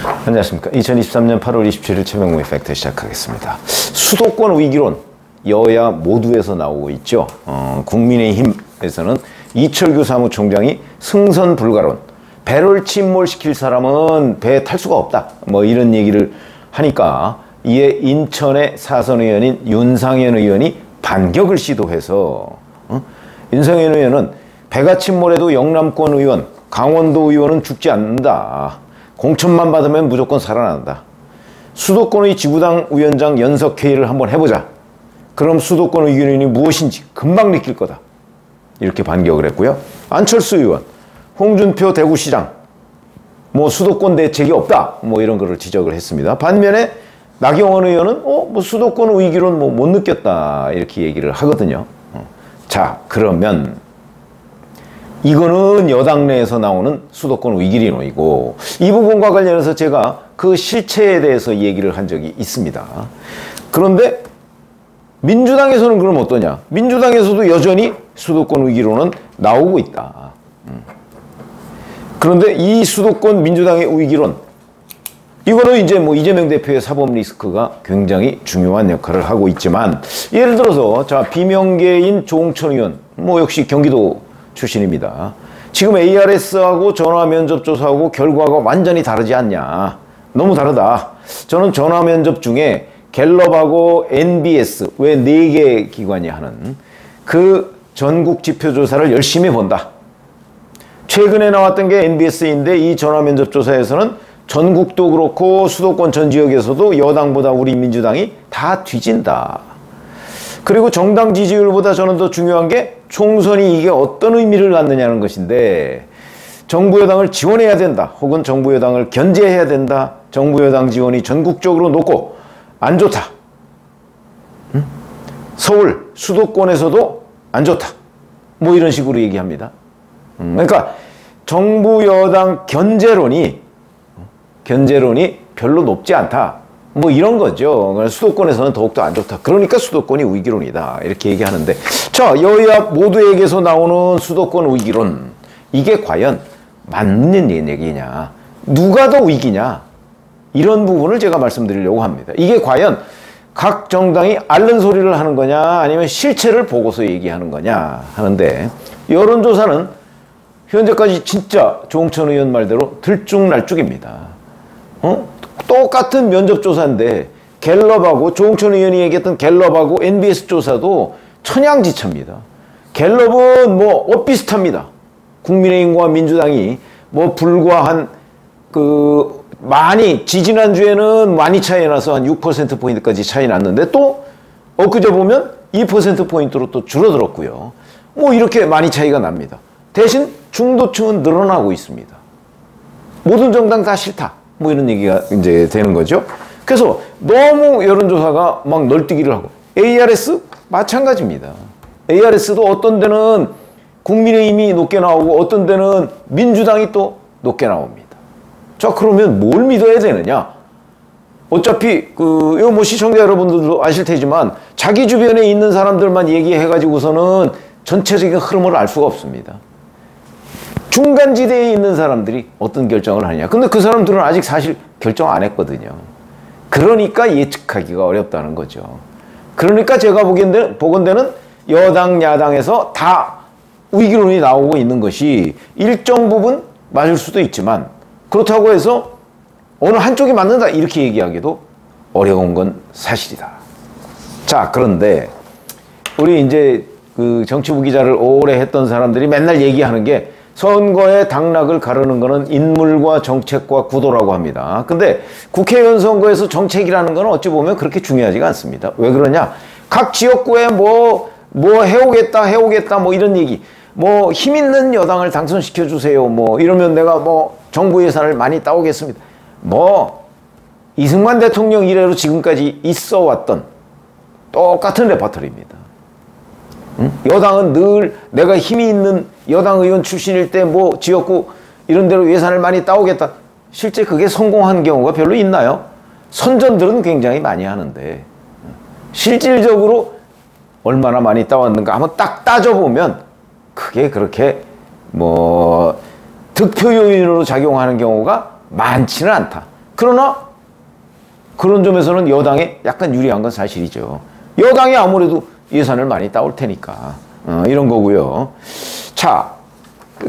안녕하십니까. 2023년 8월 27일 최명무의 팩트 시작하겠습니다. 수도권 위기론 여야 모두에서 나오고 있죠. 국민의힘에서는 이철규 사무총장이 승선 불가론, 배를 침몰시킬 사람은 배에 탈 수가 없다, 뭐 이런 얘기를 하니까 이에 인천의 사선 의원인 윤상현 의원이 반격을 시도해서 윤상현 의원은 배가 침몰해도 영남권 의원, 강원도 의원은 죽지 않는다. 공천만 받으면 무조건 살아난다. 수도권의 지구당 위원장 연석회의를 한번 해보자. 그럼 수도권 의견이 무엇인지 금방 느낄 거다. 이렇게 반격을 했고요. 안철수 의원, 홍준표 대구시장, 뭐 수도권 대책이 없다, 뭐 이런 거를 지적을 했습니다. 반면에 나경원 의원은 뭐 수도권 위기론 뭐 못 느꼈다, 이렇게 얘기를 하거든요. 자, 그러면 이거는 여당 내에서 나오는 수도권 위기론이고, 이 부분과 관련해서 제가 그 실체에 대해서 얘기를 한 적이 있습니다. 그런데 민주당에서는 그럼 어떠냐? 민주당에서도 여전히 수도권 위기론은 나오고 있다. 그런데 이 수도권 민주당의 위기론, 이거는 이제 뭐 이재명 대표의 사법 리스크가 굉장히 중요한 역할을 하고 있지만, 예를 들어서 자, 비명계인 조홍천 의원, 뭐 역시 경기도 출신입니다. 지금 ARS하고 전화 면접 조사하고 결과가 완전히 다르지 않냐. 너무 다르다. 저는 전화 면접 중에 갤럽하고 NBS, 왜 4개 기관이 하는 그 전국 지표 조사를 열심히 본다. 최근에 나왔던 게 NBS인데 이 전화 면접 조사에서는 전국도 그렇고 수도권 전 지역에서도 여당보다 우리 민주당이 다 뒤진다. 그리고 정당 지지율보다 저는 더 중요한 게 총선이 이게 어떤 의미를 갖느냐는 것인데, 정부 여당을 지원해야 된다, 혹은 정부 여당을 견제해야 된다, 정부 여당 지원이 전국적으로 높고 안 좋다, 서울 수도권에서도 안 좋다, 뭐 이런 식으로 얘기합니다. 그러니까 정부 여당 견제론이 별로 높지 않다, 뭐 이런 거죠. 수도권에서는 더욱더 안 좋다. 그러니까 수도권이 위기론이다, 이렇게 얘기하는데, 자, 여야 모두에게서 나오는 수도권 위기론, 이게 과연 맞는 얘기냐, 누가 더 위기냐, 이런 부분을 제가 말씀드리려고 합니다. 이게 과연 각 정당이 앓는 소리를 하는 거냐, 아니면 실체를 보고서 얘기하는 거냐 하는데, 여론조사는 현재까지 진짜 조홍천 의원 말대로 들쭉날쭉입니다. 똑같은 면접조사인데 갤럽하고, 조홍천 의원이 얘기했던 갤럽하고 NBS 조사도 천양지차입니다. 갤럽은 뭐 비슷합니다. 국민의힘과 민주당이 뭐 불과 한 많이, 지지난주에는 많이 차이 나서 한 6%포인트까지 차이 났는데, 또 엊그제 보면 2%포인트로 또 줄어들었고요. 뭐 이렇게 많이 차이가 납니다. 대신 중도층은 늘어나고 있습니다. 모든 정당 다 싫다, 뭐 이런 얘기가 이제 되는 거죠. 그래서 너무 여론조사가 막 널뛰기를 하고, ARS 마찬가지입니다. ARS도 어떤 데는 국민의힘이 높게 나오고 어떤 데는 민주당이 또 높게 나옵니다. 자, 그러면 뭘 믿어야 되느냐? 어차피 이거 뭐 시청자 여러분들도 아실 테지만 자기 주변에 있는 사람들만 얘기해가지고서는 전체적인 흐름을 알 수가 없습니다. 중간지대에 있는 사람들이 어떤 결정을 하느냐. 근데 그 사람들은 아직 사실 결정 안 했거든요. 그러니까 예측하기가 어렵다는 거죠. 그러니까 제가 보건대는 여당, 야당에서 다 위기론이 나오고 있는 것이 일정 부분 맞을 수도 있지만, 그렇다고 해서 어느 한쪽이 맞는다, 이렇게 얘기하기도 어려운 건 사실이다. 자, 그런데 우리 이제 그 정치부 기자를 오래 했던 사람들이 맨날 얘기하는 게, 선거의 당락을 가르는 거는 인물과 정책과 구도라고 합니다. 근데 국회의원 선거에서 정책이라는 건 어찌 보면 그렇게 중요하지가 않습니다. 왜 그러냐? 각 지역구에 뭐 해오겠다 뭐 이런 얘기, 뭐 힘 있는 여당을 당선시켜 주세요, 뭐 이러면 내가 뭐 정부 예산을 많이 따오겠습니다. 뭐 이승만 대통령 이래로 지금까지 있어 왔던 똑같은 레퍼토리입니다. 여당은 늘 내가 힘이 있는 여당 의원 출신일 때 뭐 지역구 이런 데로 예산을 많이 따오겠다. 실제 그게 성공한 경우가 별로 있나요? 선전들은 굉장히 많이 하는데 실질적으로 얼마나 많이 따왔는가 한번 딱 따져보면 그게 그렇게 뭐 득표 요인으로 작용하는 경우가 많지는 않다. 그러나 그런 점에서는 여당에 약간 유리한 건 사실이죠. 여당이 아무래도 예산을 많이 따올 테니까 이런 거고요. 자,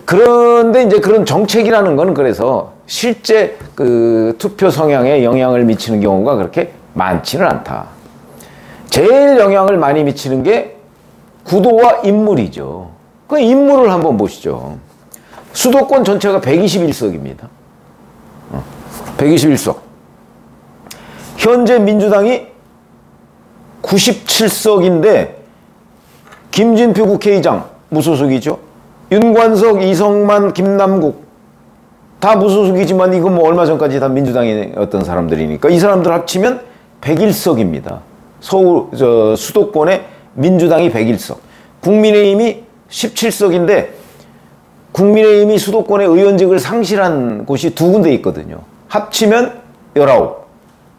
그런데 이제 그런 정책이라는 건 그래서 실제 그 투표 성향에 영향을 미치는 경우가 그렇게 많지는 않다. 제일 영향을 많이 미치는 게 구도와 인물이죠. 그 인물을 한번 보시죠. 수도권 전체가 121석입니다. 121석. 현재 민주당이 97석인데 김진표 국회의장 무소속이죠. 윤관석, 이성만, 김남국 다 무소속이지만 이건 뭐 얼마 전까지 다 민주당의 어떤 사람들이니까 이 사람들 합치면 101석입니다. 수도권에 민주당이 101석. 국민의힘이 17석인데 국민의힘이 수도권의 의원직을 상실한 곳이 두 군데 있거든요. 합치면 19.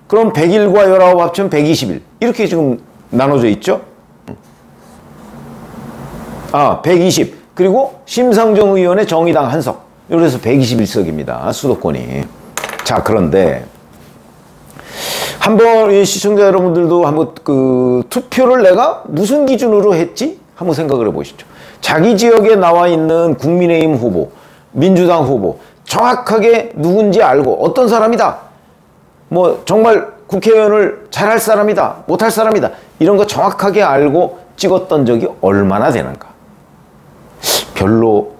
그럼 101과 19 합치면 121. 이렇게 지금 나눠져 있죠. 120. 그리고 심상정 의원의 정의당 한석. 이래서 121석입니다. 수도권이. 자, 그런데 한번 시청자 여러분들도 한번 그 투표를 내가 무슨 기준으로 했지? 한번 생각을 해보시죠. 자기 지역에 나와 있는 국민의힘 후보, 민주당 후보 정확하게 누군지 알고 어떤 사람이다. 뭐 정말 국회의원을 잘할 사람이다. 못할 사람이다. 이런 거 정확하게 알고 찍었던 적이 얼마나 되는가. 별로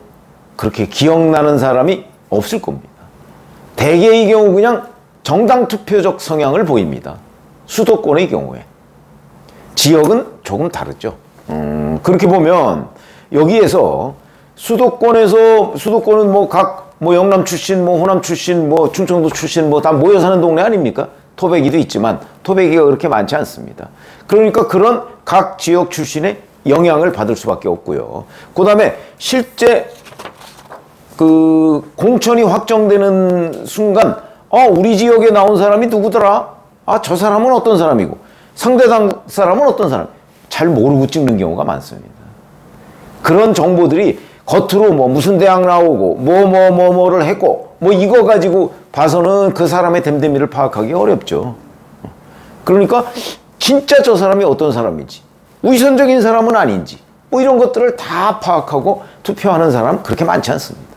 그렇게 기억나는 사람이 없을 겁니다. 대개의 경우 그냥 정당 투표적 성향을 보입니다. 수도권의 경우에. 지역은 조금 다르죠. 그렇게 보면 여기에서 수도권은 뭐 뭐 영남 출신, 뭐 호남 출신, 뭐 충청도 출신 뭐 다 모여 사는 동네 아닙니까? 토백이도 있지만 토백이가 그렇게 많지 않습니다. 그러니까 그런 각 지역 출신의 영향을 받을 수밖에 없고요. 그 다음에 실제 그 공천이 확정되는 순간 우리 지역에 나온 사람이 누구더라? 저 사람은 어떤 사람이고 상대당 사람은 어떤 사람? 잘 모르고 찍는 경우가 많습니다. 그런 정보들이 겉으로 뭐 무슨 대학 나오고 뭐를 했고 뭐 이거 가지고 봐서는 그 사람의 됨됨이를 파악하기 어렵죠. 그러니까 진짜 저 사람이 어떤 사람인지 위선적인 사람은 아닌지 뭐 이런 것들을 다 파악하고 투표하는 사람 그렇게 많지 않습니다.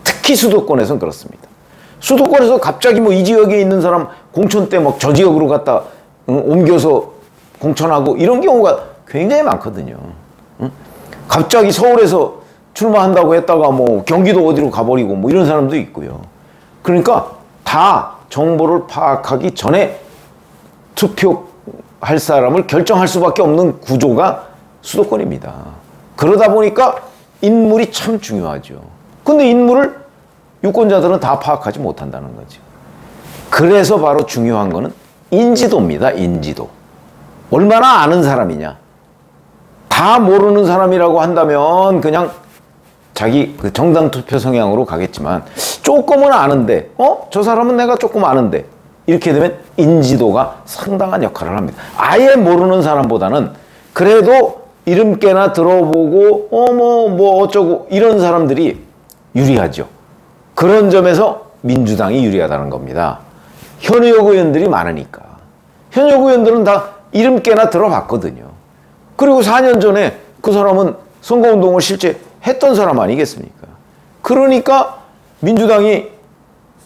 특히 수도권에서는 그렇습니다. 수도권에서 갑자기 뭐 이 지역에 있는 사람 공천 때 막 저 지역으로 갔다 옮겨서 공천하고 이런 경우가 굉장히 많거든요. 갑자기 서울에서 출마한다고 했다가 뭐 경기도 어디로 가버리고 뭐 이런 사람도 있고요. 그러니까 다 정보를 파악하기 전에 투표할 사람을 결정할 수밖에 없는 구조가 수도권입니다. 그러다 보니까 인물이 참 중요하죠. 근데 인물을 유권자들은 다 파악하지 못한다는 거죠. 그래서 바로 중요한 거는 인지도입니다. 인지도. 얼마나 아는 사람이냐. 다 모르는 사람이라고 한다면 그냥 자기 그 정당 투표 성향으로 가겠지만 조금은 아는데 저 사람은 내가 조금 아는데 이렇게 되면 인지도가 상당한 역할을 합니다. 아예 모르는 사람보다는 그래도 이름께나 들어보고 뭐 어쩌고 이런 사람들이 유리하죠. 그런 점에서 민주당이 유리하다는 겁니다. 현역 의원들이 많으니까. 현역 의원들은 다 이름께나 들어봤거든요. 그리고 4년 전에 그 사람은 선거운동을 실제 했던 사람 아니겠습니까? 그러니까 민주당이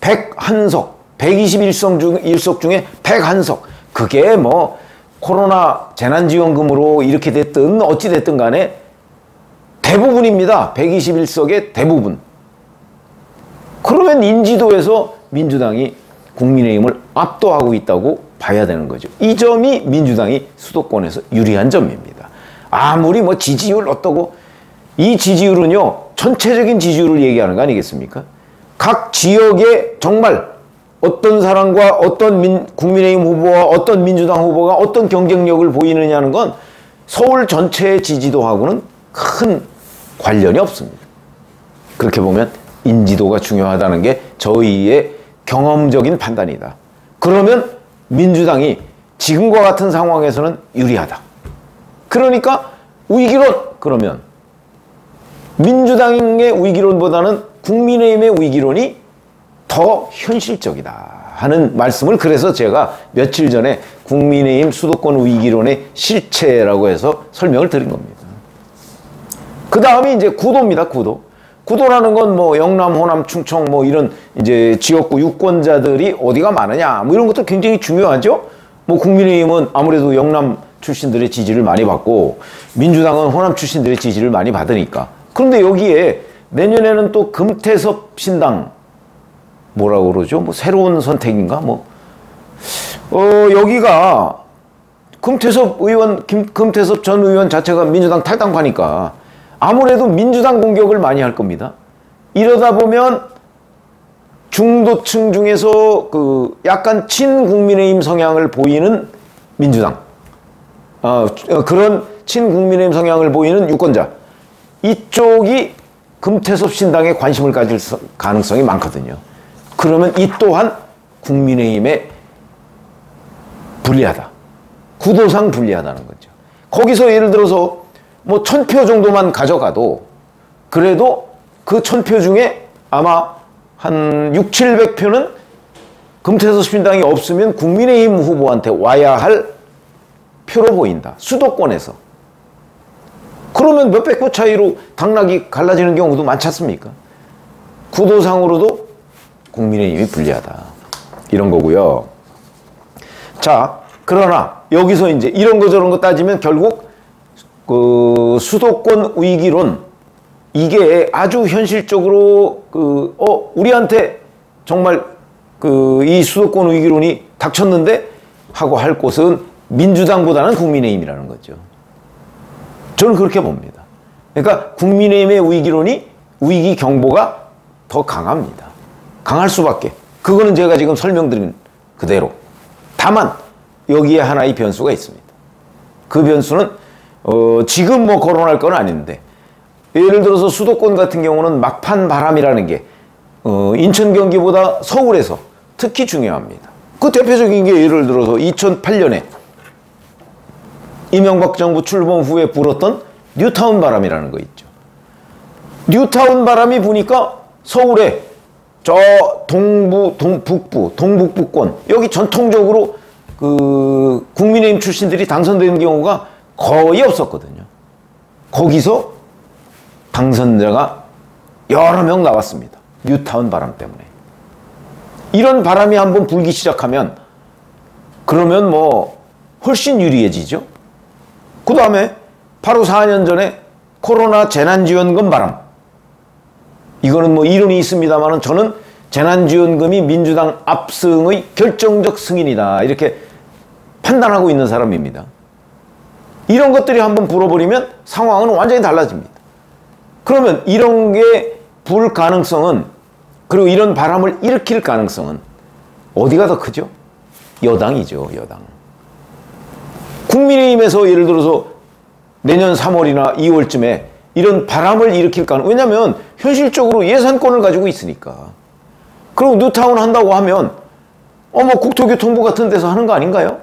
101석, 121석 중에 101석. 그게 뭐 코로나 재난지원금으로 이렇게 됐든 어찌 됐든 간에 대부분입니다. 121석의 대부분. 그러면 인지도에서 민주당이 국민의힘을 압도하고 있다고 봐야 되는 거죠. 이 점이 민주당이 수도권에서 유리한 점입니다. 아무리 뭐 지지율 어떠고 이 지지율은요 전체적인 지지율을 얘기하는 거 아니겠습니까? 각 지역에 정말 어떤 사람과 어떤 국민의힘 후보와 어떤 민주당 후보가 어떤 경쟁력을 보이느냐는 건 서울 전체의 지지도하고는 큰 관련이 없습니다. 그렇게 보면 인지도가 중요하다는 게 저희의 경험적인 판단이다. 그러면 민주당이 지금과 같은 상황에서는 유리하다. 그러니까 위기론 그러면 민주당의 위기론보다는 국민의힘의 위기론이 더 더 현실적이다 하는 말씀을 그래서 제가 며칠 전에 국민의힘 수도권 위기론의 실체라고 해서 설명을 드린 겁니다. 그 다음에 이제 구도입니다. 구도. 구도라는 건 뭐 영남, 호남, 충청 뭐 이런 이제 지역구 유권자들이 어디가 많으냐 뭐 이런 것도 굉장히 중요하죠. 뭐 국민의힘은 아무래도 영남 출신들의 지지를 많이 받고 민주당은 호남 출신들의 지지를 많이 받으니까. 그런데 여기에 내년에는 또 금태섭 신당 뭐라고 그러죠? 뭐 새로운 선택인가? 여기가 금태섭 전 의원 자체가 민주당 탈당파니까 아무래도 민주당 공격을 많이 할 겁니다. 이러다 보면 중도층 중에서 그 약간 친국민의힘 성향을 보이는 민주당, 그런 친국민의힘 성향을 보이는 유권자, 이쪽이 금태섭 신당에 관심을 가질 가능성이 많거든요. 그러면 이 또한 국민의힘에 불리하다. 구도상 불리하다는 거죠. 거기서 예를 들어서 뭐 1000표 정도만 가져가도 그래도 그 1000표 중에 아마 한 600~700표는 금태섭 신당이 없으면 국민의힘 후보한테 와야 할 표로 보인다. 수도권에서. 그러면 몇백 표 차이로 당락이 갈라지는 경우도 많지 않습니까? 구도상으로도 국민의힘이 불리하다. 이런 거고요. 자, 그러나 여기서 이제 이런 거 저런 거 따지면 결국 그 수도권 위기론, 이게 아주 현실적으로 우리한테 정말 이 수도권 위기론이 닥쳤는데 하고 할 곳은 민주당보다는 국민의힘이라는 거죠. 저는 그렇게 봅니다. 그러니까 국민의힘의 위기론이, 위기 경보가 더 강합니다. 강할 수밖에. 그거는 제가 지금 설명드린 그대로. 다만 여기에 하나의 변수가 있습니다. 그 변수는 지금 뭐 거론할 건 아닌데, 예를 들어서 수도권 같은 경우는 막판 바람이라는 게 인천, 경기보다 서울에서 특히 중요합니다. 그 대표적인 게 예를 들어서 2008년에 이명박 정부 출범 후에 불었던 뉴타운 바람이라는 거 있죠. 뉴타운 바람이 부니까 서울에 저 동북부권 여기 전통적으로 그 국민의힘 출신들이 당선되는 경우가 거의 없었거든요. 거기서 당선자가 여러 명 나왔습니다. 뉴타운 바람 때문에. 이런 바람이 한번 불기 시작하면 그러면 뭐 훨씬 유리해지죠. 그 다음에 바로 4년 전에 코로나 재난지원금 바람. 이거는 뭐 이론이 있습니다만 저는 재난지원금이 민주당 압승의 결정적 승인이다, 이렇게 판단하고 있는 사람입니다. 이런 것들이 한번 불어버리면 상황은 완전히 달라집니다. 그러면 이런 게 불 가능성은, 그리고 이런 바람을 일으킬 가능성은 어디가 더 크죠? 여당이죠, 여당. 국민의힘에서 예를 들어서 내년 3월이나 2월쯤에 이런 바람을 일으킬 가능, 왜냐하면 현실적으로 예산권을 가지고 있으니까. 그리고 뉴타운 한다고 하면 뭐 국토교통부 같은 데서 하는 거 아닌가요?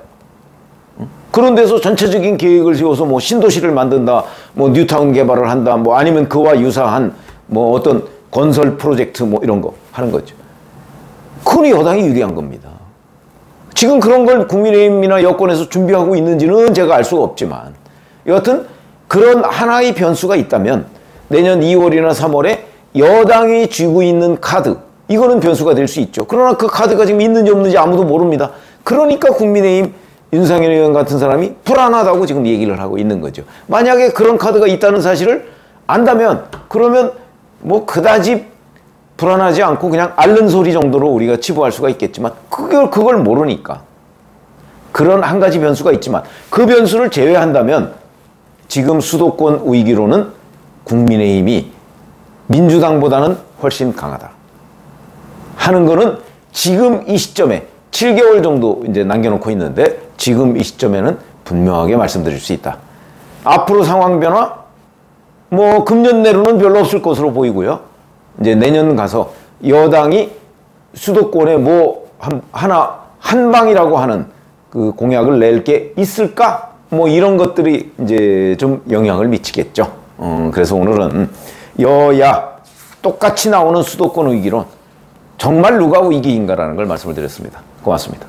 그런 데서 전체적인 계획을 세워서 뭐 신도시를 만든다, 뭐 뉴타운 개발을 한다, 뭐 아니면 그와 유사한 뭐 어떤 건설 프로젝트 뭐 이런 거 하는 거죠. 그건 여당이 유리한 겁니다. 지금 그런 걸 국민의힘이나 여권에서 준비하고 있는지는 제가 알 수가 없지만, 여하튼 그런 하나의 변수가 있다면 내년 2월이나 3월에 여당이 쥐고 있는 카드, 이거는 변수가 될 수 있죠. 그러나 그 카드가 지금 있는지 없는지 아무도 모릅니다. 그러니까 국민의힘 윤상현 의원 같은 사람이 불안하다고 지금 얘기를 하고 있는 거죠. 만약에 그런 카드가 있다는 사실을 안다면 그러면 뭐 그다지 불안하지 않고 그냥 앓는 소리 정도로 우리가 치부할 수가 있겠지만 그걸 모르니까. 그런 한 가지 변수가 있지만 그 변수를 제외한다면 지금 수도권 위기로는 국민의힘이 민주당보다는 훨씬 강하다 하는 거는 지금 이 시점에 7개월 정도 이제 남겨놓고 있는데 지금 이 시점에는 분명하게 말씀드릴 수 있다. 앞으로 상황 변화 뭐 금년 내로는 별로 없을 것으로 보이고요. 이제 내년 가서 여당이 수도권에 뭐 한 방이라고 하는 그 공약을 낼 게 있을까? 뭐 이런 것들이 이제 좀 영향을 미치겠죠. 그래서 오늘은 여야 똑같이 나오는 수도권 위기론, 정말 누가 위기인가라는 걸 말씀을 드렸습니다. 고맙습니다.